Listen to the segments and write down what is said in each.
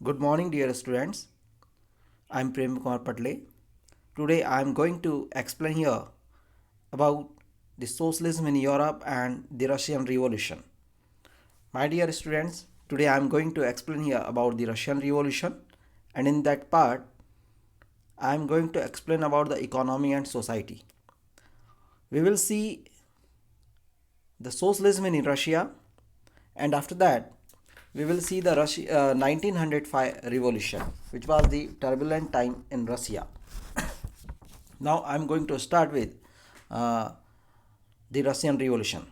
Good morning, dear students. I am Prem Kumar Patle. Today I am going to explain here about the socialism in Europe and the Russian Revolution. My dear students, today I am going to explain here about the Russian Revolution, and in that part I am going to explain about the economy and society. We will see the socialism in Russia, and after that we will see the 1905 revolution, which was the turbulent time in Russia. Now I'm going to start with uh, the Russian revolution.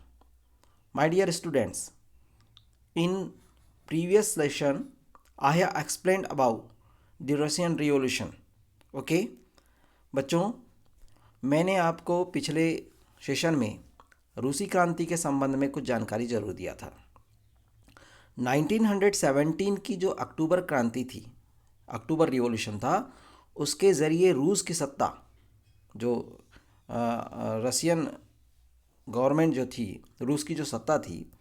My dear students, in previous lesson I have explained about the Russian revolution. Okay बच्चों, मैंने आपको पिछले session में रूसी क्रांति के संबंध में कुछ जानकारी जरूर दिया था। 1917 की जो अक्टूबर क्रांति थी, अक्टूबर रिवॉल्यूशन था, उसके ज़रिए रूस की सत्ता, जो रशियन गवर्नमेंट जो थी, रूस की जो सत्ता थी,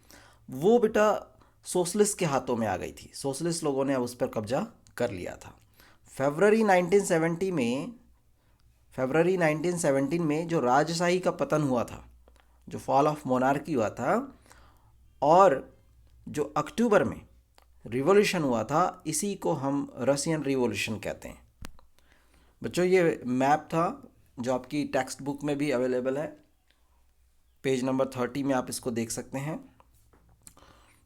वो बेटा सोशलिस्ट के हाथों में आ गई थी। सोशलिस्ट लोगों ने अब उस पर कब्जा कर लिया था। फरवरी 1917 में जो राजशाही का पतन हुआ था, जो फॉल ऑफ मोनार्की हुआ था, और जो अक्टूबर में रिवॉल्यूशन हुआ था, इसी को हम रशियन रिवॉल्यूशन कहते हैं। बच्चों, ये मैप था जो आपकी टेक्स्ट बुक में भी अवेलेबल है। पेज नंबर 30 में आप इसको देख सकते हैं।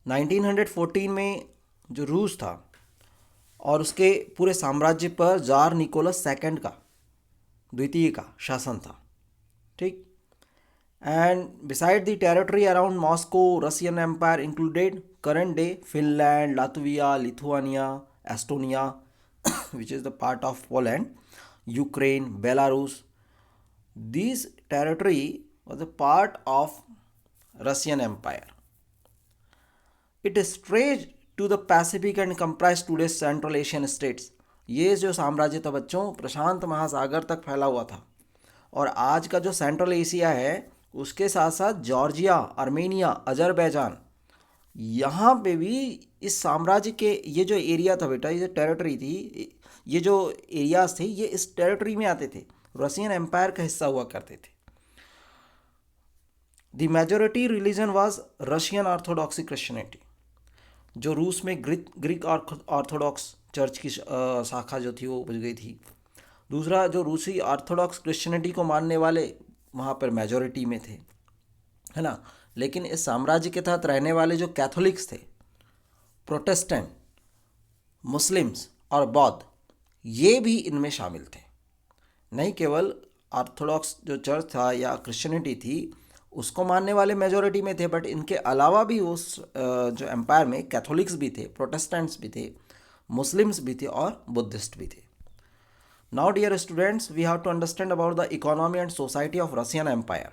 1914 में जो रूस था और उसके पूरे साम्राज्य पर जार निकोलस सेकंड का, द्वितीय का शासन था। ठीक। And beside the territory around Moscow, Russian Empire included current day Finland, Latvia, Lithuania, Estonia, which is the part of Poland, Ukraine, Belarus. This territory was a part of Russian Empire. It stretched to the Pacific and comprised today's Central Asian states. ये जो साम्राज्य था बच्चों, प्रशांत महासागर तक फैला हुआ था, और आज का जो सेंट्रल एशिया है उसके साथ साथ जॉर्जिया, आर्मेनिया, अजरबैजान, यहाँ पे भी इस साम्राज्य के ये जो एरिया था बेटा, ये जो टेरिटरी थी, ये जो एरियाज थे, ये इस टेरिटरी में आते थे, रशियन एम्पायर का हिस्सा हुआ करते थे। The majority religion was Russian orthodoxy Christianity. जो रूस में ग्रीक ऑर्थोडॉक्स चर्च की शाखा जो थी वो बुझ गई थी। दूसरा, जो रूसी ऑर्थोडॉक्स क्रिश्चियनिटी को मानने वाले वहाँ पर मेजॉरिटी में थे, है ना। लेकिन इस साम्राज्य के तहत रहने वाले जो कैथोलिक्स थे, प्रोटेस्टेंट, मुस्लिम्स और बौद्ध, ये भी इनमें शामिल थे। नहीं केवल ऑर्थोडॉक्स जो चर्च था या क्रिश्चियनिटी थी उसको मानने वाले मेजॉरिटी में थे, बट इनके अलावा भी उस जो एम्पायर में कैथोलिक्स भी थे, प्रोटेस्टेंट्स भी थे, मुस्लिम्स भी थे और बुद्धिस्ट भी थे। Now, dear students, we have to understand about the economy and society of Russian Empire.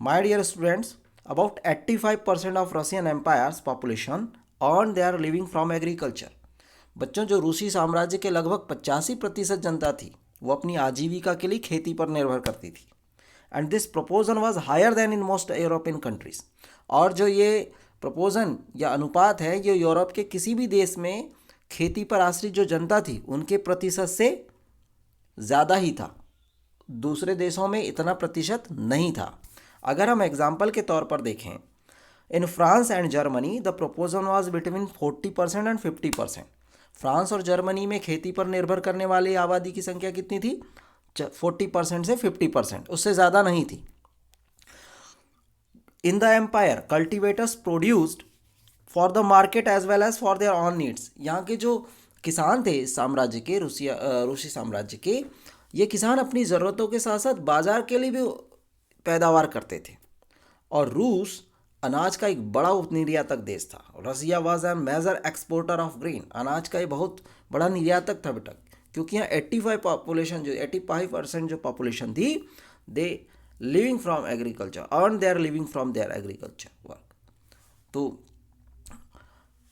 My dear students, about 85% of Russian Empire's population earned their living from agriculture. बच्चों, जो रूसी साम्राज्य के लगभग 85% जनता थी वो अपनी आजीविका के लिए खेती पर निर्भर करती थी। And this proportion was higher than in most European countries. और जो ये प्रोपोजन या अनुपात है, ये यूरोप के किसी भी देश में खेती पर आश्रित जो जनता थी उनके प्रतिशत से ज़्यादा ही था। दूसरे देशों में इतना प्रतिशत नहीं था। अगर हम एग्जाम्पल के तौर पर देखें, in France and Germany the proposal was between 40% and 50%। France और जर्मनी में खेती पर निर्भर करने वाली आबादी की संख्या कितनी थी? 40% से 50%, उससे ज़्यादा नहीं थी। In the empire cultivators produced for the market as well as for their own needs. यहाँ के जो किसान थे इस साम्राज्य के, रूसी साम्राज्य के, ये किसान अपनी ज़रूरतों के साथ साथ बाजार के लिए भी पैदावार करते थे। और रूस अनाज का एक बड़ा उपनिर्यातक देश था। Russia was an major exporter of grain. अनाज का एक बहुत बड़ा निर्यातक था बेटा, क्योंकि यहाँ 85% जो पॉपुलेशन थी, दे लिविंग फ्रॉम एग्रीकल्चर, अर्न they are living from their agriculture work. तो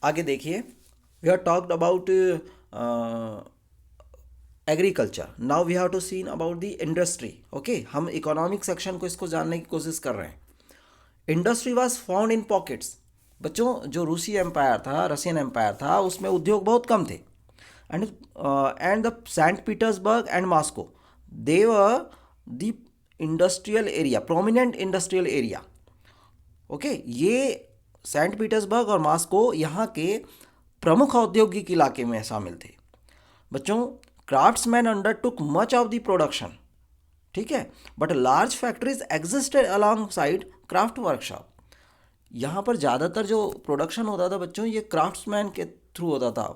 आगे देखिए, we have talked about agriculture. Now we have to see about the industry. Okay, हम इकोनॉमिक सेक्शन को इसको जानने की कोशिश कर रहे हैं। Industry was found in pockets. बच्चों, जो रूसी एम्पायर था, रशियन एम्पायर था, उसमें उद्योग बहुत कम थे। and the St. Petersburg and Moscow, they were the industrial area, prominent industrial area. Okay, ये सेंट पीटर्सबर्ग और मॉस्को यहाँ के प्रमुख औद्योगिक इलाके में शामिल थे। बच्चों, craftsman undertook much of the production, ठीक है, but large factories existed along side craft workshop. यहाँ पर ज़्यादातर जो प्रोडक्शन होता था बच्चों, ये क्राफ्ट्समैन के थ्रू होता था,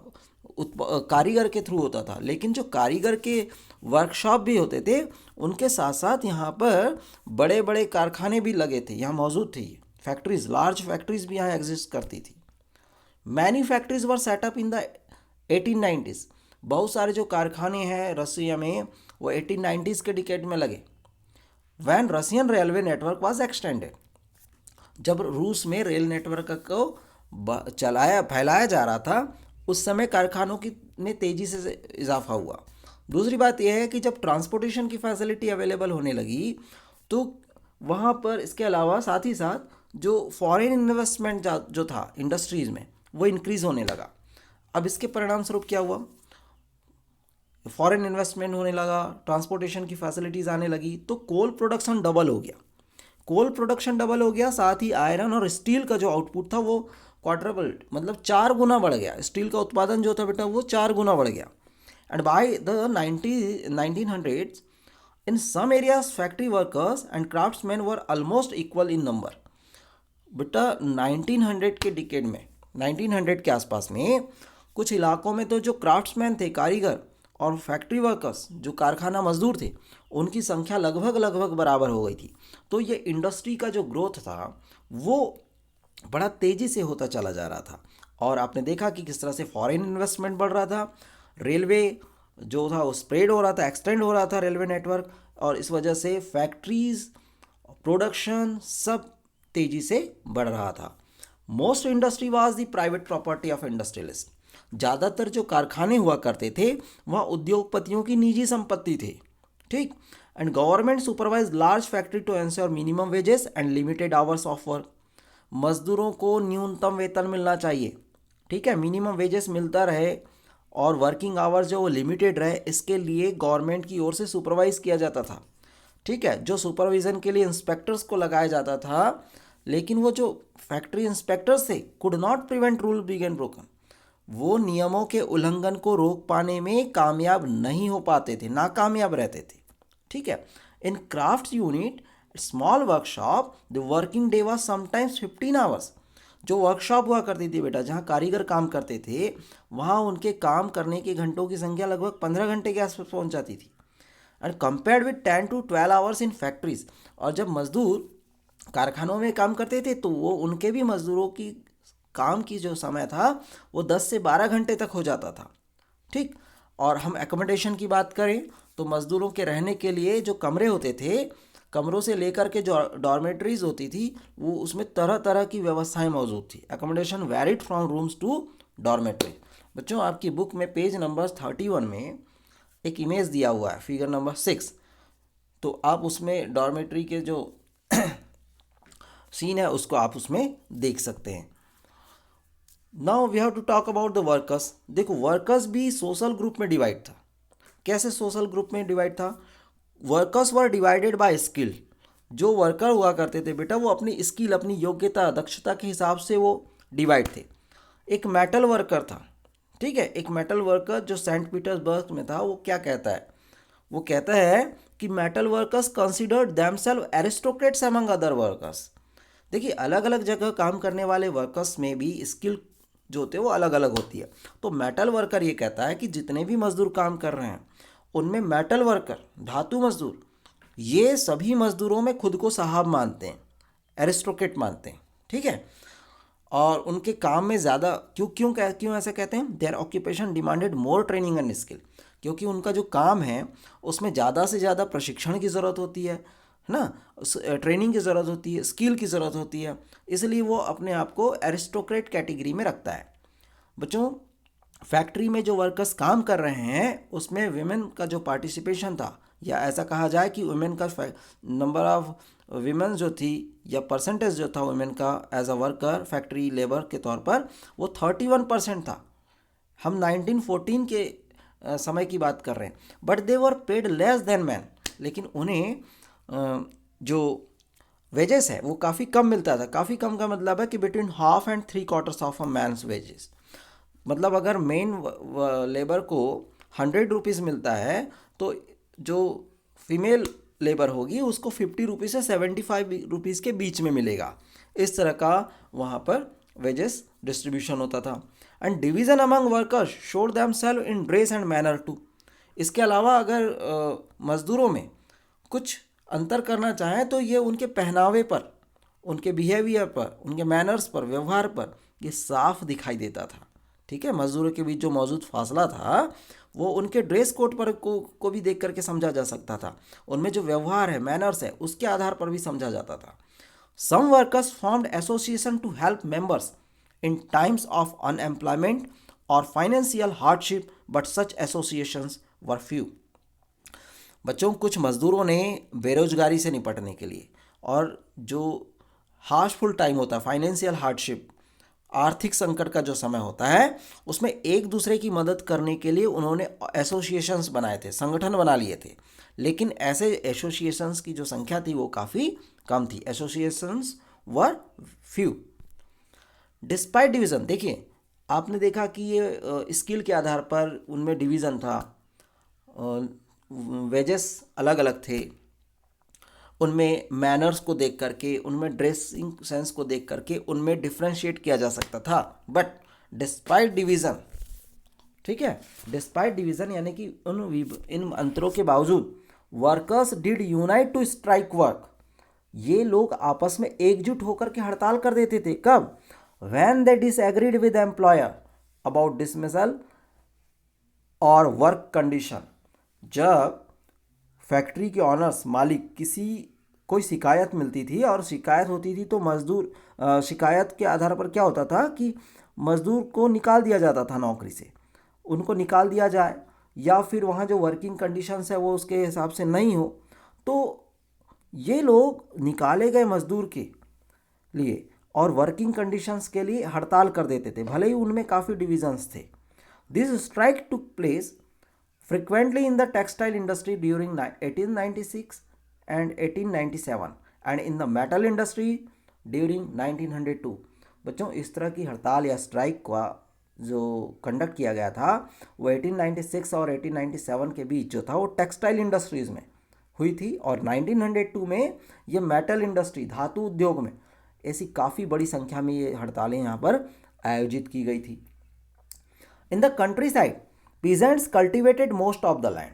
कारीगर के थ्रू होता था। लेकिन जो कारीगर के वर्कशॉप भी होते थे, उनके साथ साथ यहाँ पर बड़े बड़े कारखाने भी लगे थे, यहाँ मौजूद थे। फैक्ट्रीज, लार्ज फैक्ट्रीज भी यहाँ एग्जिस्ट करती थी। Many factories were set up in the 1890s। बहुत सारे जो कारखाने हैं रसिया में, वो 1890s के डिकेड में लगे। When Russian railway network was extended, जब रूस में रेल नेटवर्क को फैलाया जा रहा था, उस समय कारखानों की में तेज़ी से इजाफा हुआ। दूसरी बात यह है कि जब ट्रांसपोर्टेशन की फैसिलिटी अवेलेबल होने लगी, तो वहाँ पर इसके अलावा साथ ही साथ जो फॉरेन इन्वेस्टमेंट जो था इंडस्ट्रीज़ में, वो इंक्रीज़ होने लगा। अब इसके परिणाम स्वरूप क्या हुआ? फॉरेन इन्वेस्टमेंट होने लगा, ट्रांसपोर्टेशन की फैसिलिटीज़ आने लगी, तो कोल प्रोडक्शन डबल हो गया। कोल प्रोडक्शन डबल हो गया, साथ ही आयरन और स्टील का जो आउटपुट था वो क्वाड्रपल्ड, मतलब 4 गुना बढ़ गया। स्टील का उत्पादन जो था बेटा, वो 4 गुना बढ़ गया। And by the 1900s in some areas factory workers and craftsmen were almost equal in number. बेटा 1900 के डिकेड में, 1900 के आसपास में कुछ इलाकों में तो जो क्राफ्ट्समैन थे, कारीगर, और फैक्ट्री वर्कर्स जो कारखाना मजदूर थे, उनकी संख्या लगभग बराबर हो गई थी। तो ये इंडस्ट्री का जो ग्रोथ था वो बड़ा तेज़ी से होता चला जा रहा था। और आपने देखा कि किस तरह से फॉरेन इन्वेस्टमेंट बढ़ रहा था, रेलवे जो था वो स्प्रेड हो रहा था, एक्सटेंड हो रहा था रेलवे नेटवर्क, और इस वजह से फैक्ट्रीज, प्रोडक्शन सब तेज़ी से बढ़ रहा था। Most industry was the private property of industrialist. ज़्यादातर जो कारखाने हुआ करते थे वह उद्योगपतियों की निजी संपत्ति थे, ठीक। And government supervise large factory to ensure minimum wages and limited hours of work. मजदूरों को न्यूनतम वेतन मिलना चाहिए, ठीक है, मिनिमम वेजेस मिलता रहे और वर्किंग आवर्स जो वो लिमिटेड रहे, इसके लिए गवर्नमेंट की ओर से सुपरवाइज किया जाता था, ठीक है। जो सुपरविज़न के लिए इंस्पेक्टर्स को लगाया जाता था, लेकिन वो जो फैक्ट्री इंस्पेक्टर्स थे कुड नॉट प्रिवेंट रूल बिगन ब्रोकन। वो नियमों के उल्लंघन को रोक पाने में कामयाब नहीं हो पाते थे, नाकामयाब रहते थे, ठीक है। इन craft unit small workshop the working day was sometimes 15 hours. जो वर्कशॉप हुआ करती थी बेटा, जहाँ कारीगर काम करते थे, वहाँ उनके काम करने के घंटों की संख्या लगभग 15 घंटे के आसपास पहुँच जाती थी। And compared with 10 to 12 hours in factories. और जब मजदूर कारखानों में काम करते थे, तो वो उनके भी मजदूरों की काम की जो समय था वो 10 से 12 घंटे तक हो जाता था, ठीक। और हम एकोमोडेशन की बात करें तो मजदूरों के रहने के लिए जो कमरे होते थे, कमरों से लेकर के जो डॉर्मेटरीज होती थी, वो उसमें तरह तरह की व्यवस्थाएं मौजूद थी। Accommodation varied from rooms to dormitory. बच्चों, आपकी बुक में पेज नंबर 31 में एक इमेज दिया हुआ है, फिगर नंबर 6। तो आप उसमें डॉर्मेटरी के जो सीन है उसको आप उसमें देख सकते हैं। Now we have to talk about the workers. देखो, वर्कर्स भी सोशल ग्रुप में डिवाइड था। कैसे सोशल ग्रुप में डिवाइड था? Workers were divided by skill. जो वर्कर हुआ करते थे बेटा, वो अपनी स्किल, अपनी योग्यता, दक्षता के हिसाब से वो डिवाइड थे। एक मेटल वर्कर था, ठीक है। एक मेटल वर्कर जो सेंट पीटर्सबर्ग में था, वो क्या कहता है? वो कहता है कि metal workers considered themselves aristocrats among other workers. देखिए, अलग अलग जगह काम करने वाले वर्कर्स में भी स्किल जो होते हैं वो अलग अलग होती है। तो मेटल वर्कर ये कहता है कि जितने भी मजदूर काम कर रहे हैं, उनमें मेटल वर्कर, धातु मजदूर, ये सभी मजदूरों में खुद को साहब मानते हैं, एरिस्टोक्रेट मानते हैं, ठीक है। और उनके काम में ज़्यादा क्यों ऐसा कहते हैं? Their occupation demanded more training and skill. क्योंकि उनका जो काम है उसमें ज़्यादा से ज़्यादा प्रशिक्षण की ज़रूरत होती है ना, ट्रेनिंग की ज़रूरत होती है, स्किल की ज़रूरत होती है, इसलिए वो अपने आप को एरिस्टोक्रेट कैटेगरी में रखता है। बच्चों, फैक्ट्री में जो वर्कर्स काम कर रहे हैं उसमें विमेन का जो पार्टिसिपेशन था, या ऐसा कहा जाए कि वुमेन का नंबर ऑफ विमेन जो थी या परसेंटेज जो था वुमेन का as a worker factory labour के तौर पर, वो 31% था। हम 1914 के समय की बात कर रहे हैं। But they were paid less than man, लेकिन उन्हें जो वेजेस है वो काफ़ी कम मिलता था। काफ़ी कम का मतलब है कि between half and three quarters of a man's wages. मतलब अगर मेन लेबर को 100 रुपीज़ मिलता है तो जो फीमेल लेबर होगी उसको 50 रुपीज़ से 75 रुपीज़ के बीच में मिलेगा। इस तरह का वहाँ पर वेजेस डिस्ट्रीब्यूशन होता था। And division among workers showed themselves in dress and manner too. इसके अलावा अगर मज़दूरों में कुछ अंतर करना चाहें तो ये उनके पहनावे पर, उनके बिहेवियर पर, उनके मैनर्स पर, व्यवहार पर ये साफ दिखाई देता था। ठीक है, मज़दूरों के बीच जो मौजूद फासला था वो उनके ड्रेस कोड पर को भी देख करके समझा जा सकता था। उनमें जो व्यवहार है, मैनर्स है, उसके आधार पर भी समझा जाता था। Some workers formed association to help members in times of unemployment और financial hardship, but such associations were few. बच्चों, कुछ मज़दूरों ने बेरोजगारी से निपटने के लिए और जो हार्शफुल टाइम होता है, फाइनेंशियल हार्डशिप, आर्थिक संकट का जो समय होता है, उसमें एक दूसरे की मदद करने के लिए उन्होंने एसोसिएशंस बनाए थे, संगठन बना लिए थे। लेकिन ऐसे एसोसिएशंस की जो संख्या थी वो काफ़ी कम थी। Associations were few. Despite division, देखिए आपने देखा कि ये स्किल के आधार पर उनमें डिवीज़न था, वेजेस अलग अलग थे, उनमें मैनर्स को देख करके, उनमें ड्रेसिंग सेंस को देख करके उनमें डिफ्रेंशिएट किया जा सकता था। बट डिस्पाइट डिवीज़न, ठीक है, डिस्पाइट डिवीज़न यानी कि इन अंतरों के बावजूद workers did unite to strike work. ये लोग आपस में एकजुट होकर के हड़ताल कर देते थे। कब? When they disagreed with employer about dismissal और वर्क कंडीशन। जब फैक्ट्री के ऑनर्स, मालिक, किसी कोई शिकायत मिलती थी और शिकायत होती थी तो मजदूर, शिकायत के आधार पर क्या होता था कि मजदूर को निकाल दिया जाता था नौकरी से, उनको निकाल दिया जाए, या फिर वहाँ जो वर्किंग कंडीशंस है वो उसके हिसाब से नहीं हो, तो ये लोग निकाले गए मजदूर के लिए और वर्किंग कंडीशंस के लिए हड़ताल कर देते थे, भले ही उनमें काफ़ी डिविजन्स थे। This strike took place frequently in the textile industry during 1896 and 1897 and in the metal industry during 1902। बच्चों, इस तरह की हड़ताल या स्ट्राइक का जो कंडक्ट किया गया था वो 1896 और 1897 के बीच जो था वो टेक्सटाइल इंडस्ट्रीज़ में हुई थी, और 1902 में ये मेटल इंडस्ट्री, धातु उद्योग में ऐसी काफ़ी बड़ी संख्या में ये हड़तालें यहाँ पर आयोजित की गई थी। In the country side peasants cultivated most of the land.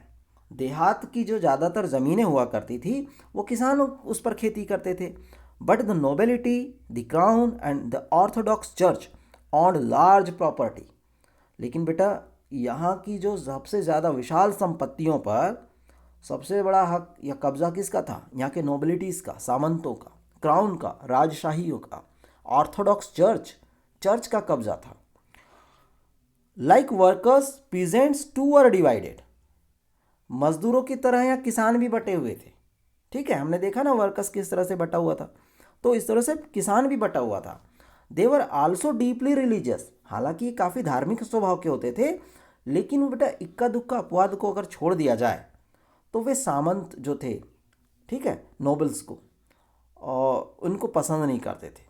देहात की जो ज़्यादातर ज़मीनें हुआ करती थी वो किसान उस पर खेती करते थे। But the nobility, the crown and the Orthodox church on large property. लेकिन बेटा, यहाँ की जो सबसे ज़्यादा विशाल संपत्तियों पर सबसे बड़ा हक या कब्जा किसका था? यहाँ के नोबेलिटीज़ का, सामंतों का, क्राउन का, राजशाहियों का। ऑर्थोडॉक्स चर्च, चर्च का कब्जा था। Like workers peasants too were divided. मजदूरों की तरह यहाँ किसान भी बटे हुए थे। ठीक है, हमने देखा ना वर्कर्स किस तरह से बटा हुआ था, तो इस तरह से किसान भी बटा हुआ था। They were also deeply religious. हालांकि काफ़ी धार्मिक स्वभाव के होते थे, लेकिन वो बेटा इक्का दुक्का अपवाद को अगर छोड़ दिया जाए तो वे सामंत जो थे, ठीक है, नोबल्स को, और उनको पसंद नहीं करते थे।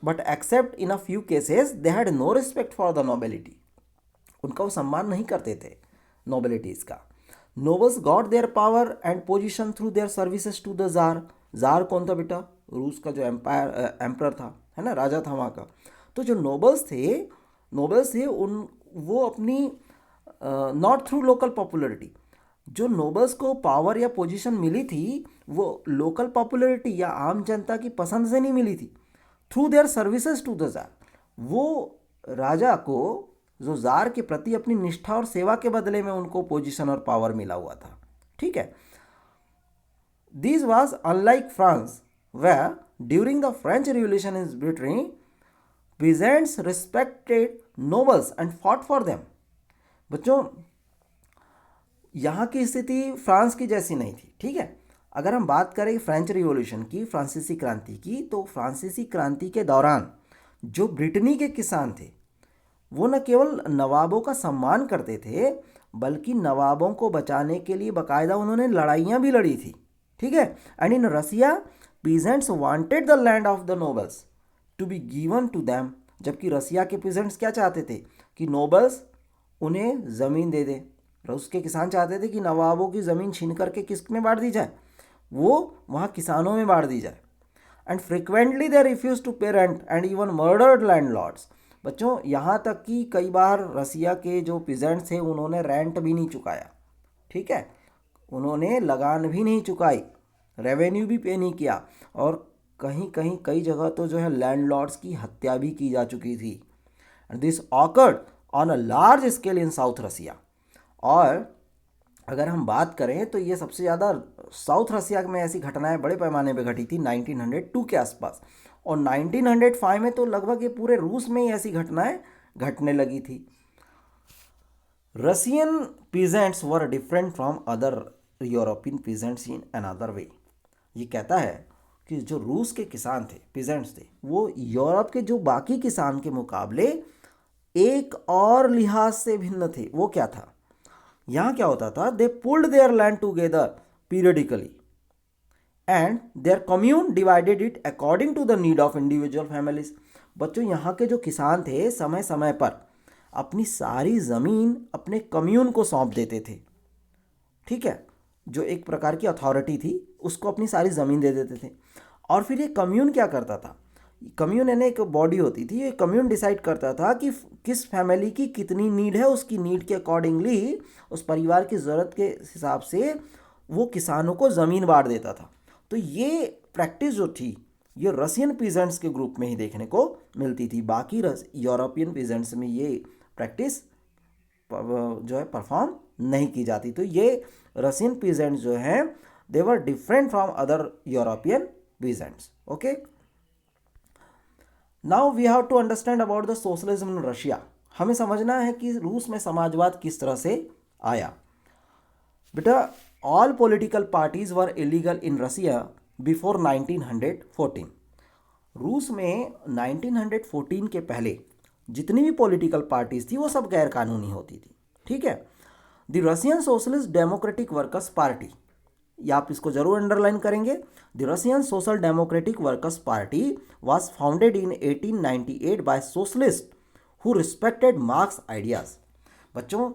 But except in a few cases they had no respect for the nobility. उनका वो सम्मान नहीं करते थे नोबेलिटीज़ का। Nobles got their power and position through their services to the tsar. Tsar कौन था बेटा? रूस का जो एम्पर था, है ना, राजा था वहाँ का। तो जो नोबल्स थे उन वो अपनी नॉट थ्रू लोकल पॉपुलरिटी, जो नोबल्स को पावर या पोजीशन मिली थी वो लोकल पॉपुलरिटी या आम जनता की पसंद से नहीं मिली थी, through their services to the tsar. वो राजा को, जो जार के प्रति अपनी निष्ठा और सेवा के बदले में उनको पोजीशन और पावर मिला हुआ था। ठीक है, this was unlike France where during the French revolution in Britain peasants respected nobles and fought for them। बच्चों, यहाँ की स्थिति फ्रांस की जैसी नहीं थी। ठीक है, अगर हम बात करें फ्रेंच रिवॉल्यूशन की, फ्रांसीसी क्रांति की, तो फ्रांसीसी क्रांति के दौरान जो ब्रिटनी के किसान थे वो न केवल नवाबों का सम्मान करते थे, बल्कि नवाबों को बचाने के लिए बाकायदा उन्होंने लड़ाइयाँ भी लड़ी थी। ठीक है। And in Russia peasants wanted the land of the nobles to be given to them. जबकि रसिया के पीजेंट्स क्या चाहते थे कि नोबल्स उन्हें ज़मीन दे दे। रूस के किसान चाहते थे कि नवाबों की ज़मीन छीन करके किस में बांट दी जाए, वो वहाँ किसानों में बांट दी जाए। And frequently they refuse to pay rent and even murdered landlords. बच्चों यहाँ तक कि कई बार रसिया के जो पीजेंट्स थे उन्होंने रेंट भी नहीं चुकाया। ठीक है, उन्होंने लगान भी नहीं चुकाई, रेवेन्यू भी पे नहीं किया, और कहीं कहीं कई जगह तो जो है लैंडलॉर्ड्स की हत्या भी की जा चुकी थी। This occurred on a large scale in South Russia. और अगर हम बात करें तो ये सबसे ज़्यादा साउथ रसिया में ऐसी घटनाएं बड़े पैमाने पे घटी थी 1902 के आसपास, और 1905 में तो लगभग ये पूरे रूस में ही ऐसी घटनाएं घटने लगी थी। Russian peasants were different from other European peasants in another way. ये कहता है कि जो रूस के किसान थे, पीजेंट्स थे, वो यूरोप के जो बाकी किसान के मुकाबले एक और लिहाज से भिन्न थे। वो क्या था? यहाँ क्या होता था, they pulled their land together periodically and their commune divided it according to the need of individual families. बच्चों यहाँ के जो किसान थे समय समय पर अपनी सारी ज़मीन अपने कम्यून को सौंप देते थे। ठीक है, जो एक प्रकार की अथॉरिटी थी उसको अपनी सारी ज़मीन दे देते थे। और फिर ये कम्यून क्या करता था, कम्यून यानी एक बॉडी होती थी, ये कम्यून डिसाइड करता था कि किस फैमिली की कितनी नीड है, उसकी नीड के अकॉर्डिंगली, उस परिवार की ज़रूरत के हिसाब से वो किसानों को ज़मीन बांट देता था। तो ये प्रैक्टिस जो थी ये रसियन पीजेंट्स के ग्रुप में ही देखने को मिलती थी, बाकी यूरोपियन पीजेंट्स में ये प्रैक्टिस जो है परफॉर्म नहीं की जाती। तो ये रसियन पीजेंट्स जो हैं they were different from other European peasants. Okay, now we have to understand about the socialism in Russia. हमें समझना है कि रूस में समाजवाद किस तरह से आया। बेटा, all political parties were illegal in Russia before 1914। रूस में 1914 के पहले जितनी भी पॉलिटिकल पार्टीज थी वो सब गैर कानूनी होती थी। ठीक है। The Russian Socialist Democratic workers Party, या आप इसको जरूर अंडरलाइन करेंगे, the Russian Social democratic workers Party was founded in 1898 by socialist who respected Marx ideas. बच्चों,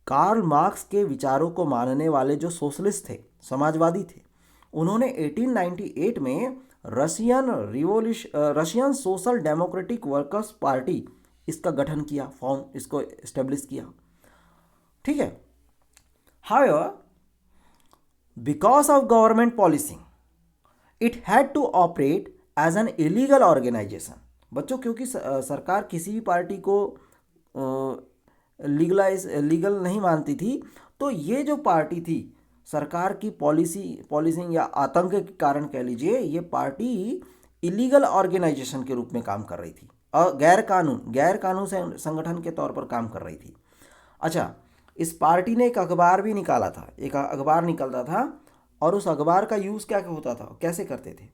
कार्ल मार्क्स के विचारों को मानने वाले जो सोशलिस्ट थे, समाजवादी थे, उन्होंने 1898 में Russian Social democratic workers Party इसका गठन किया, इसको एस्टेब्लिश किया। ठीक है। However, because of government policy it had to operate as an illegal organisation. बच्चों, क्योंकि सरकार किसी भी पार्टी को लीगल नहीं मानती थी, तो ये जो पार्टी थी सरकार की पॉलिसिंग या आतंक के कारण कह लीजिए, ये पार्टी इलीगल ऑर्गेनाइजेशन के रूप में काम कर रही थी और गैर कानून संगठन के तौर पर काम कर रही थी। अच्छा, इस पार्टी ने एक अखबार भी निकाला था, एक अखबार निकलता था, और उस अखबार का यूज़ क्या होता था, कैसे करते थे,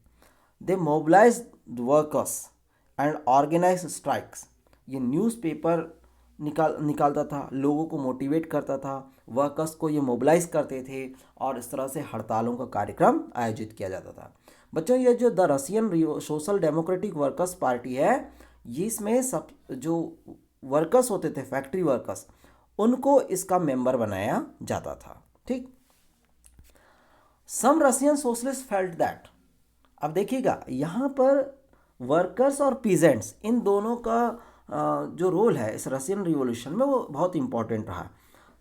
they mobilise workers and organise strikes. ये न्यूज़पेपर निकालता था, लोगों को मोटिवेट करता था, वर्कर्स को ये मोबिलाइज करते थे, और इस तरह से हड़तालों का कार्यक्रम आयोजित किया जाता था। बच्चों, ये जो the Russian Social democratic workers party है, ये इसमें सब जो वर्कर्स होते थे, फैक्ट्री वर्कर्स, उनको इसका मेंबर बनाया जाता था। ठीक। सम रशियन सोशलिस्ट फेल्ट दैट, अब देखिएगा यहाँ पर वर्कर्स और पीजेंट्स, इन दोनों का जो रोल है इस रशियन रिवॉल्यूशन में वो बहुत इंपॉर्टेंट रहा।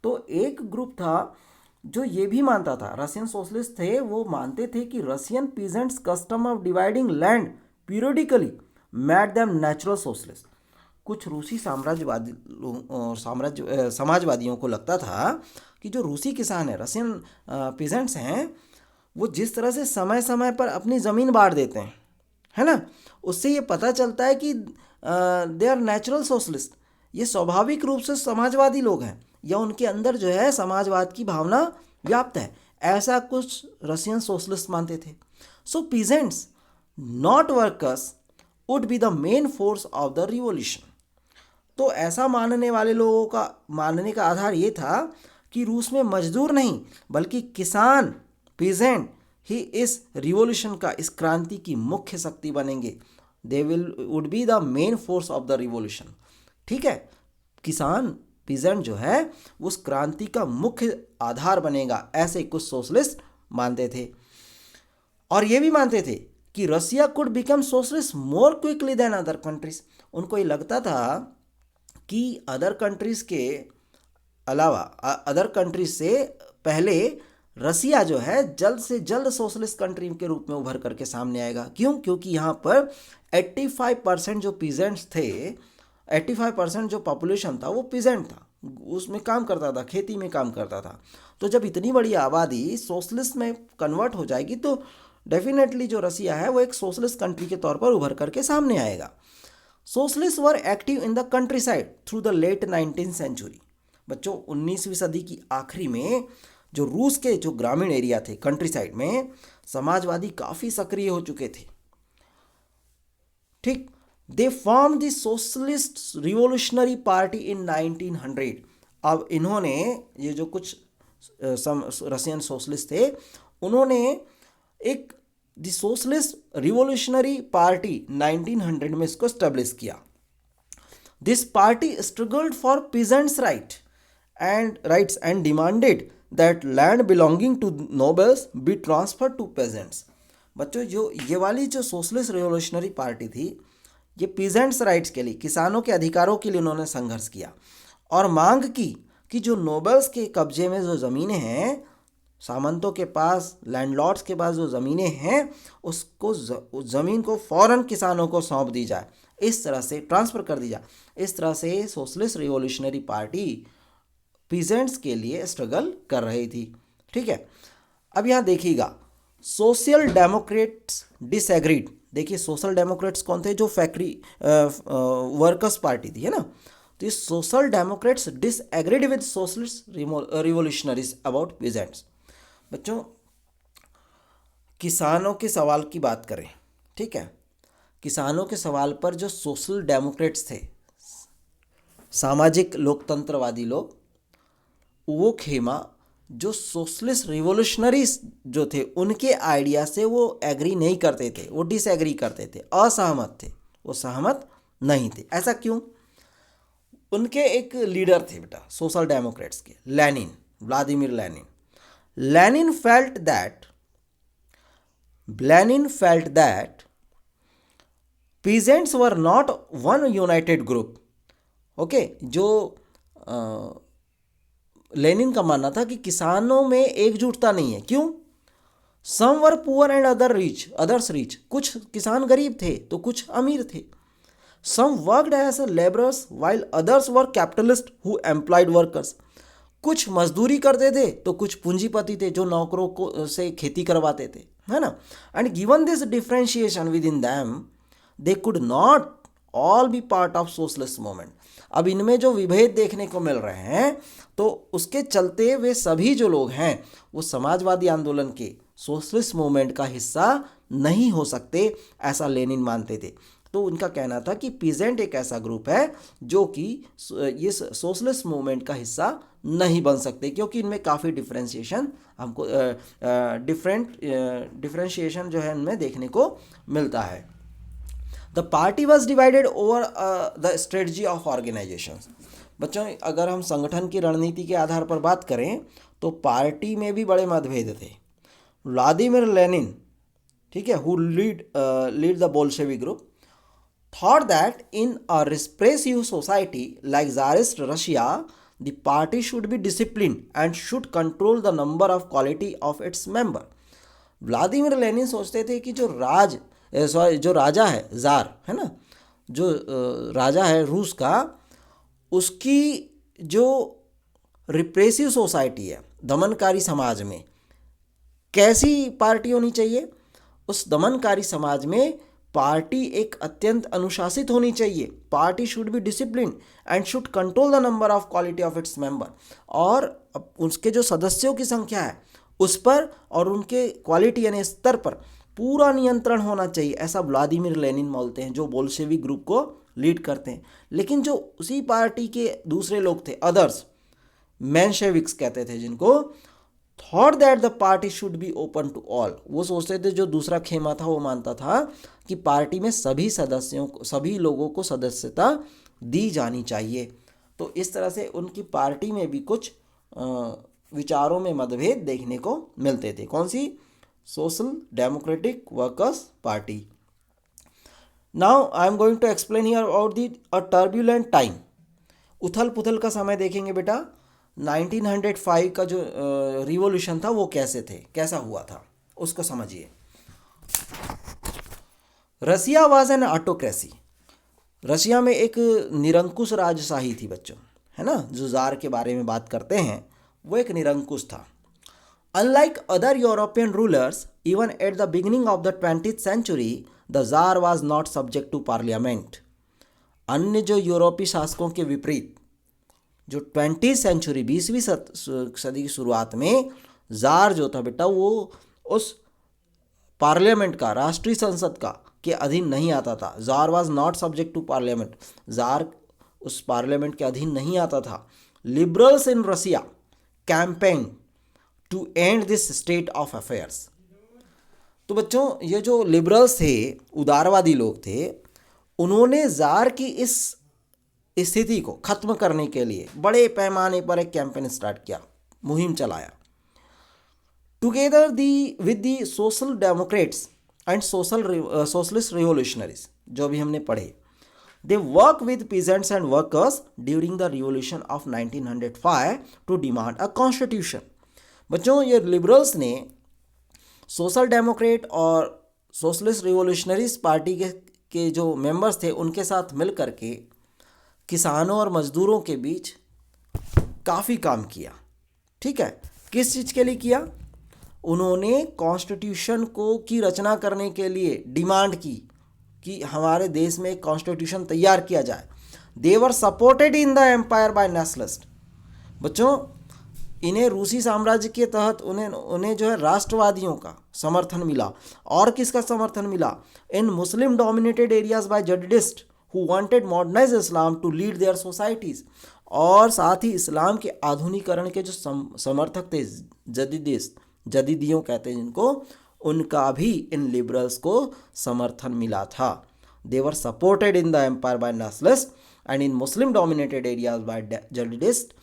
तो एक ग्रुप था जो ये भी मानता था, रशियन सोशलिस्ट थे, वो मानते थे कि Russian peasants custom of dividing land periodically made them natural socialist. कुछ रूसी समाजवादियों को लगता था कि जो रूसी किसान हैं, रशियन पीजेंट्स हैं, वो जिस तरह से समय समय पर अपनी ज़मीन बांट देते हैं, है ना, उससे ये पता चलता है कि दे आर नेचुरल सोशलिस्ट, ये स्वाभाविक रूप से समाजवादी लोग हैं, या उनके अंदर जो है समाजवाद की भावना व्याप्त है, ऐसा कुछ रशियन सोशलिस्ट मानते थे। So peasants not workers would be the main force of the revolution. तो ऐसा मानने वाले लोगों का मानने का आधार ये था कि रूस में मजदूर नहीं बल्कि किसान, पीजेंट ही इस रिवॉल्यूशन का, इस क्रांति की मुख्य शक्ति बनेंगे। They would be the main force of the revolution. ठीक है, किसान, पीजेंट जो है उस क्रांति का मुख्य आधार बनेगा, ऐसे कुछ सोशलिस्ट मानते थे। और ये भी मानते थे कि Russia could become socialist more quickly than other countries. उनको ये लगता था कि अदर कंट्रीज के अलावा, अदर कंट्रीज से पहले रसिया जो है जल्द से जल्द सोशलिस्ट कंट्री के रूप में उभर करके सामने आएगा। क्यों? क्योंकि यहाँ पर 85% जो पीजेंट्स थे, 85% जो पॉपुलेशन था वो पीजेंट था, उसमें काम करता था, खेती में काम करता था। तो जब इतनी बड़ी आबादी सोशलिस्ट में कन्वर्ट हो जाएगी तो डेफिनेटली जो रसिया है वो एक सोशलिस्ट कंट्री के तौर पर उभर करके सामने आएगा। Socialist were active in the countryside through the late 19th century. बच्चों, 19वीं सदी की आखिरी में जो रूस के जो ग्रामीण एरिया थे, कंट्री साइड में समाजवादी काफ़ी सक्रिय हो चुके थे। ठीक, they form the socialist revolutionary party इन 1900। अब इन्होंने, ये जो कुछ रशियन सोशलिस्ट थे, उन्होंने एक द सोशलिस्ट रिवोल्यूशनरी पार्टी 1900 में इसको स्टेब्लिश किया। This party struggled for peasants rights and demanded that land belonging to nobles be transfer to peasants. बच्चों, जो ये वाली जो सोशलिस्ट रिवोल्यूशनरी पार्टी थी, ये पीजेंट्स राइट्स के लिए, किसानों के अधिकारों के लिए उन्होंने संघर्ष किया और मांग की कि जो नोबल्स के कब्जे में जो ज़मीनें हैं, सामंतों के पास, लैंडलॉर्ड्स के पास जो ज़मीनें हैं, उसको उस ज़मीन को फ़ौरन किसानों को सौंप दी जाए, इस तरह से ट्रांसफ़र कर दी जाए। इस तरह से सोशलिस्ट रिवोल्यूशनरी पार्टी पीजेंट्स के लिए स्ट्रगल कर रही थी। ठीक है, अब यहाँ देखिएगा, सोशल डेमोक्रेट्स डिसएग्रीड। देखिए, सोशल डेमोक्रेट्स कौन थे? जो फैक्ट्री वर्कर्स पार्टी थी, है ना। तो ये social Democrats disagreed with socialist revolutionaries about peasants. बच्चों, किसानों के सवाल की बात करें, ठीक है, किसानों के सवाल पर जो सोशल डेमोक्रेट्स थे, सामाजिक लोकतंत्रवादी लोग, वो खेमा जो सोशलिस्ट रिवोल्यूशनरीज जो थे उनके आइडिया से वो एग्री नहीं करते थे, वो डिसएग्री करते थे, असहमत थे, वो सहमत नहीं थे। ऐसा क्यों? उनके एक लीडर थे बेटा सोशल डेमोक्रेट्स के, Lenin, Vladimir Lenin. Lenin felt that peasants were not one united group. Okay, जो लेनिन का मानना था कि किसानों में एकजुटता नहीं है। क्यों? Some were poor and others rich. कुछ किसान गरीब थे तो कुछ अमीर थे। Some worked as labourers while others were capitalist who employed workers. कुछ मजदूरी करते थे तो कुछ पूंजीपति थे जो नौकरों को से खेती करवाते थे, है ना। And given this differentiation with in them they could not all B part of socialist movement. अब इनमें जो विभेद देखने को मिल रहे हैं तो उसके चलते वे सभी जो लोग हैं वो समाजवादी आंदोलन के, सोशलिस्ट मूवमेंट का हिस्सा नहीं हो सकते, ऐसा लेनिन मानते थे। तो उनका कहना था कि पीजेंट एक ऐसा ग्रुप है जो कि ये सोशलिस्ट मूवमेंट का हिस्सा नहीं बन सकते, क्योंकि इनमें काफ़ी डिफरेंशिएशन हमको डिफरेंशिएशन जो है इनमें देखने को मिलता है। The party was divided over the strategy of organisation. बच्चों, अगर हम संगठन की रणनीति के आधार पर बात करें तो पार्टी में भी बड़े मतभेद थे। व्लादिमीर लेनिन, ठीक है, who lead the Bolshevik group, thought that in a repressive society like Tsarist Russia, the party should be disciplined and should control the number of quality of its member. Vladimir Lenin सोचते थे कि जो राजा है, jar है ना, जो राजा है रूस का, उसकी जो रिप्रेसिव सोसाइटी है, दमनकारी समाज में कैसी पार्टी होनी चाहिए? उस दमनकारी समाज में पार्टी एक अत्यंत अनुशासित होनी चाहिए। Party should be discipline and should control the number of quality of its member. और उसके जो सदस्यों की संख्या है उस पर और उनके क्वालिटी यानी स्तर पर पूरा नियंत्रण होना चाहिए, ऐसा व्लादिमीर लेनिन बोलते हैं, जो बोल्शेविक ग्रुप को लीड करते हैं। लेकिन जो उसी पार्टी के दूसरे लोग थे, अदर्स, मेंशेविक्स कहते थे जिनको, thought that the party should be open to all. वो सोचते थे, जो दूसरा खेमा था वो मानता था कि पार्टी में सभी सदस्यों को, सभी लोगों को सदस्यता दी जानी चाहिए। तो इस तरह से उनकी पार्टी में भी कुछ विचारों में मतभेद देखने को मिलते थे। कौन सी? Social democratic workers party. Now I am going to explain here about the a turbulent time. उथल पुथल का समय देखेंगे बेटा। 1905 का जो रिवॉल्यूशन था वो कैसा हुआ था उसको समझिए। रसिया वाज एन ऑटोक्रेसी। रशिया में एक निरंकुश राजशाही थी बच्चों, है ना। जो जार के बारे में बात करते हैं वो एक निरंकुश था। Unlike other European rulers, even at the beginning of the 20th century, the tsar was not subject to parliament. अन्य जो यूरोपीय शासकों के विपरीत, जो 20th सेंचुरी 20वीं सदी की शुरुआत में जार जो था बेटा वो उस पार्लियामेंट का, राष्ट्रीय संसद का के अधीन नहीं आता था। Tsar was not subject to parliament. Tsar उस पार्लियामेंट के अधीन नहीं आता था। Liberals in Russia campaign to end this state of affairs. तो बच्चों ये जो लिबरल्स थे, उदारवादी लोग थे, उन्होंने जार की इस स्थिति को खत्म करने के लिए बड़े पैमाने पर एक कैंपेन स्टार्ट किया, मुहिम चलाया। Together with the social democrats and socialist revolutionaries, जो भी हमने पढ़े, they work with peasants and workers during the revolution of 1905 to demand a constitution. बच्चों ये लिबरल्स ने सोशल डेमोक्रेट और सोशलिस्ट रिवोल्यूशनरीज पार्टी के जो मेंबर्स थे उनके साथ मिल करके किसानों और मजदूरों के बीच काफ़ी काम किया। ठीक है, किस चीज़ के लिए किया? उन्होंने कॉन्स्टिट्यूशन को की रचना करने के लिए डिमांड की कि हमारे देश में एक कॉन्स्टिट्यूशन तैयार किया जाए। They were supported in the empire by nationalist. बच्चों इन्हें रूसी साम्राज्य के तहत उन्हें जो है राष्ट्रवादियों का समर्थन मिला। और किसका समर्थन मिला? In Muslim dominated areas by Jadidist who wanted modernized Islam to lead their societies। और साथ ही इस्लाम के आधुनिकरण के जो समर्थक थे, जदीदियों कहते हैं जिनको, उनका भी इन लिबरल्स को समर्थन मिला था। They were supported in the empire by nationalist and in Muslim dominated areas by Jadidist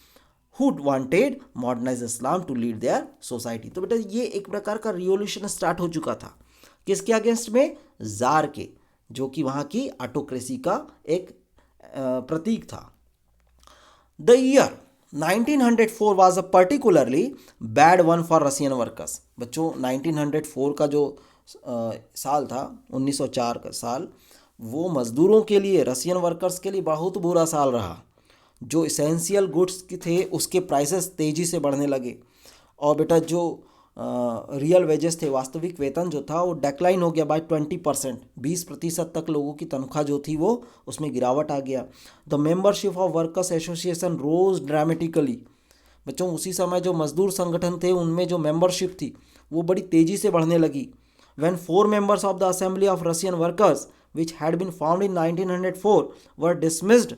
who wanted modernized Islam to lead their society। तो बेटा ये एक प्रकार का रिवॉल्यूशन स्टार्ट हो चुका था। किसके अगेंस्ट में? जार के, जो कि वहाँ की ऑटोक्रेसी का एक प्रतीक था। The year 1904 was a particularly bad one for Russian workers. बच्चों 1904 का जो साल था, 1904 का साल, वो मज़दूरों के लिए, रशियन वर्कर्स के लिए बहुत बुरा साल रहा। जो इसेंशियल गुड्स की थे उसके प्राइसेस तेज़ी से बढ़ने लगे। और बेटा जो रियल वेजेस थे, वास्तविक वेतन जो था वो डेक्लाइन हो गया बाय 20%। 20% तक लोगों की तनख्वाह जो थी वो उसमें गिरावट आ गया। The membership of workers association rose dramatically. बच्चों उसी समय जो मजदूर संगठन थे उनमें जो मेंबरशिप थी वो बड़ी तेज़ी से बढ़ने लगी। When 4 members of the assembly of Russian workers which had been found in 1904 were dismissed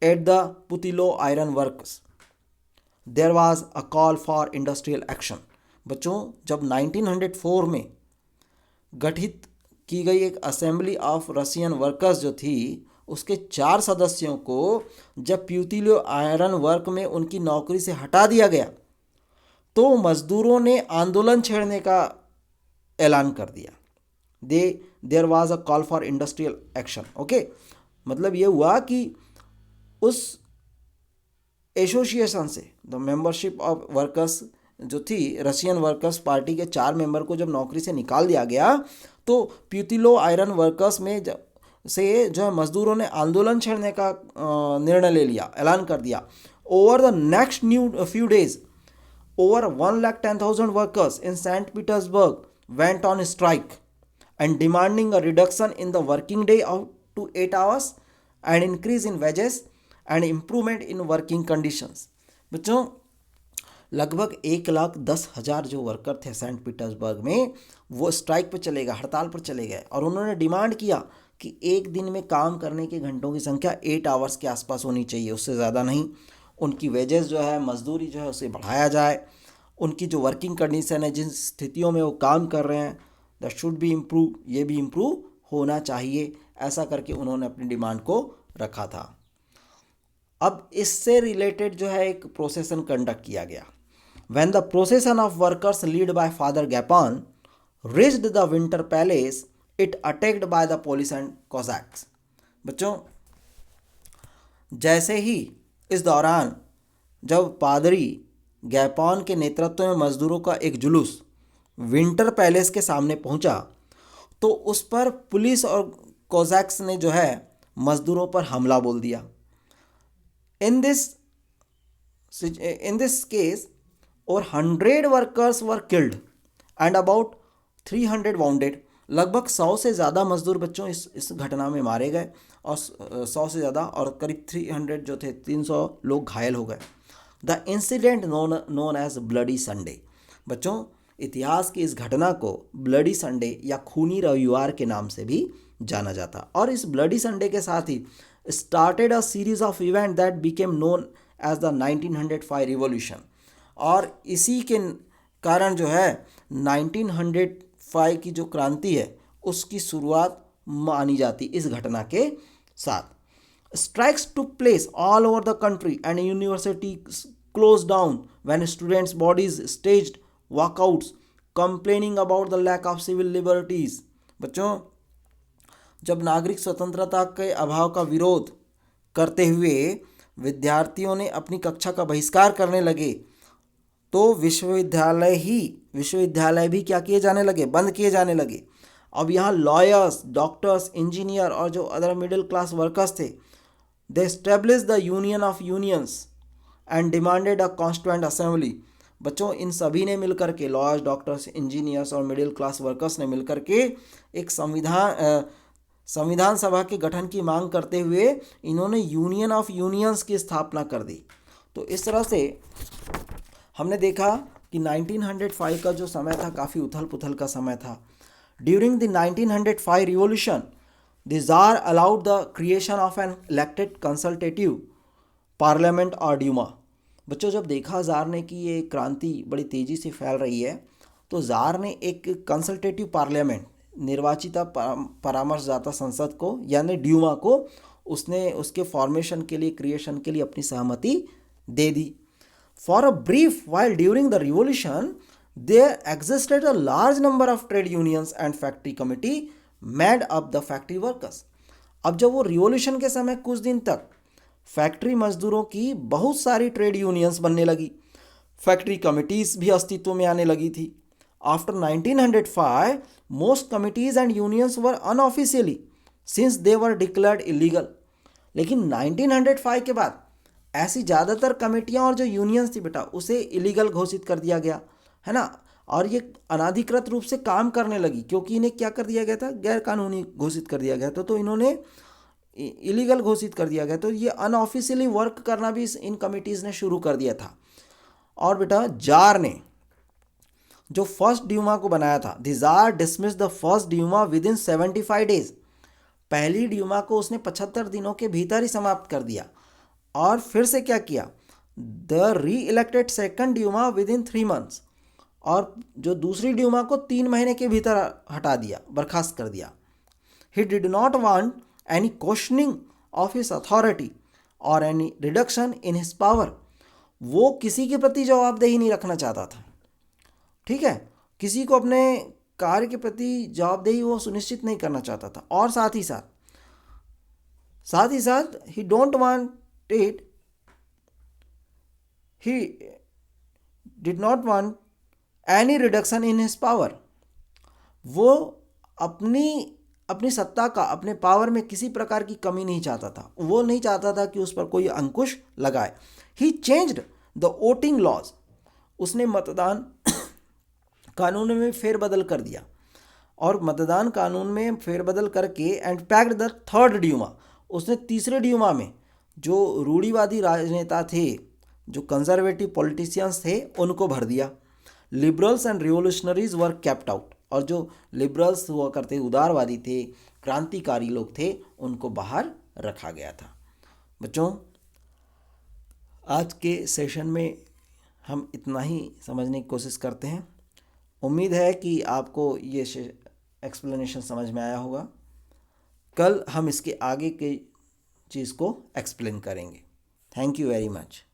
at the Putilov iron works, there was a call for industrial action. बच्चों जब 1904 में गठित की गई एक असेंबली ऑफ रशियन वर्कर्स जो थी, उसके 4 सदस्यों को जब प्यूतिलो आयरन वर्क में उनकी नौकरी से हटा दिया गया तो मजदूरों ने आंदोलन छेड़ने का ऐलान कर दिया। There was a call for industrial action. Okay, मतलब ये हुआ कि उस एसोसिएशन से द मेंबरशिप ऑफ वर्कर्स जो थी, रशियन वर्कर्स पार्टी के 4 मेंबर को जब नौकरी से निकाल दिया गया तो प्यूतिलो आयरन वर्कर्स में से जो है मजदूरों ने आंदोलन छेड़ने का निर्णय ले लिया, ऐलान कर दिया। Over the next few days over 110,000 workers in St. Petersburg went on strike and demanding a reduction in the working day to 8 hours and increase in wages and improvement in working conditions। बच्चों लगभग 1,10,000 जो worker थे Saint Petersburg में वो strike पर चले गए, हड़ताल पर चले गए और उन्होंने डिमांड किया कि एक दिन में काम करने के घंटों की संख्या 8 आवर्स के आसपास होनी चाहिए, उससे ज़्यादा नहीं। उनकी वेजेस जो है, मजदूरी जो है उसे बढ़ाया जाए। उनकी जो वर्किंग कंडीशन है, जिन स्थितियों में वो काम कर रहे हैं, दैट शुड बी इम्प्रूव, ये भी इम्प्रूव होना चाहिए। ऐसा करके उन्होंने अपनी डिमांड को रखा था। अब इससे रिलेटेड जो है एक प्रोसेसन कंडक्ट किया गया। When the procession of workers led by Father Gapan reached the Winter Palace, it attacked by the police and Cossacks. बच्चों, जैसे ही इस दौरान जब पादरी गैपान के नेतृत्व में मजदूरों का एक जुलूस विंटर पैलेस के सामने पहुंचा, तो उस पर पुलिस और कोजैक्स ने जो है मजदूरों पर हमला बोल दिया। इन दिस केस और 100 workers were killed and about 300 bounded. लगभग 100 से ज़्यादा मजदूर बच्चों इस घटना में मारे गए और 100 से ज़्यादा और करीब 300 जो थे 300 लोग घायल हो गए। The incident known as bloody Sunday. बच्चों, इतिहास की इस घटना को ब्लडी संडे या खूनी रविवार के नाम से भी जाना जाता। और इस ब्लडी संडे के साथ ही started a series of event that became known as the 1905 revolution. और इसी के कारण जो है 1905 की जो क्रांति है उसकी शुरुआत मानी जाती इस घटना के साथ। Strikes took place all over the country and university close down when students bodies staged walkouts complaining about the lack of civil liberties. बच्चों, जब नागरिक स्वतंत्रता के अभाव का विरोध करते हुए विद्यार्थियों ने अपनी कक्षा का बहिष्कार करने लगे, तो विश्वविद्यालय भी क्या किए जाने लगे, बंद किए जाने लगे। अब यहाँ लॉयर्स, डॉक्टर्स, इंजीनियर और जो अदर मिडिल क्लास वर्कर्स थे, they establish the union of unions and demanded a constituent assembly. बच्चों, इन सभी ने मिलकर के, लॉयर्स, डॉक्टर्स, इंजीनियर्स और मिडिल क्लास वर्कर्स ने मिलकर के एक संविधान सभा के गठन की मांग करते हुए इन्होंने यूनियन ऑफ यूनियंस की स्थापना कर दी। तो इस तरह से हमने देखा कि 1905 का जो समय था काफ़ी उथल पुथल का समय था। During the 1905 revolution the tsar allowed the creation of an elected consultative parliament और ड्यूमा। बच्चों, जब देखा ज़ार ने कि ये क्रांति बड़ी तेज़ी से फैल रही है, तो ज़ार ने एक कंसल्टेटिव पार्लियामेंट, निर्वाचित परामर्शदाता संसद को यानी ड्यूमा को उसने उसके फॉर्मेशन के लिए, क्रिएशन के लिए अपनी सहमति दे दी। For a brief while during the revolution, there existed a large number of trade unions and factory committee made up the factory workers. अब जब वो रिवॉल्यूशन के समय कुछ दिन तक फैक्ट्री मजदूरों की बहुत सारी ट्रेड यूनियंस बनने लगी, फैक्ट्री कमिटीज़ भी अस्तित्व में आने लगी थी। After 1905 most committees and unions were unofficially since they were declared illegal. लेकिन 1905 के बाद ऐसी ज़्यादातर कमेटियाँ और जो यूनियंस थी बेटा, उसे इलीगल घोषित कर दिया गया, है ना। और ये अनाधिकृत रूप से काम करने लगी, क्योंकि इन्हें क्या कर दिया गया था, गैर कानूनी घोषित कर दिया गया था। तो इन्होंने इलीगल घोषित कर दिया गया, तो ये अनऑफिशियली वर्क करना भी इन कमिटीज़ ने शुरू कर दिया था। और बेटा, जार ने जो फर्स्ट ड्यूमा को बनाया था, the tsar dismiss the first Duma within 75 days. पहली ड्यूमा को उसने 75 दिनों के भीतर ही समाप्त कर दिया। और फिर से क्या किया, the re-elected second Duma within 3 months. और जो दूसरी ड्यूमा को 3 महीने के भीतर हटा दिया, बर्खास्त कर दिया। He did not want any questioning of his authority और any reduction in his power. वो किसी के प्रति जवाबदेही नहीं रखना चाहता था, ठीक है, किसी को अपने कार्य के प्रति जवाबदेही वो सुनिश्चित नहीं करना चाहता था। और साथ ही साथ ही don't want it, he did not want any reduction in his power। वो अपनी सत्ता का, अपने पावर में किसी प्रकार की कमी नहीं चाहता था। वो नहीं चाहता था कि उस पर कोई अंकुश लगाए। he changed the voting laws। उसने मतदान कानून में फेरबदल कर दिया, और मतदान कानून में फेरबदल करके and packed the third Duma. उसने तीसरे ड्यूमा में जो रूढ़िवादी राजनेता थे, जो कंजर्वेटिव पॉलिटिशियंस थे, उनको भर दिया। Liberals and revolutionaries were kept out. और जो लिबरल्स हुआ करते उदारवादी थे, क्रांतिकारी लोग थे, उनको बाहर रखा गया था। बच्चों, आज के सेशन में हम इतना ही समझने की कोशिश करते हैं। उम्मीद है कि आपको ये एक्सप्लेनेशन समझ में आया होगा। कल हम इसके आगे के चीज़ को एक्सप्लेन करेंगे। Thank you very much.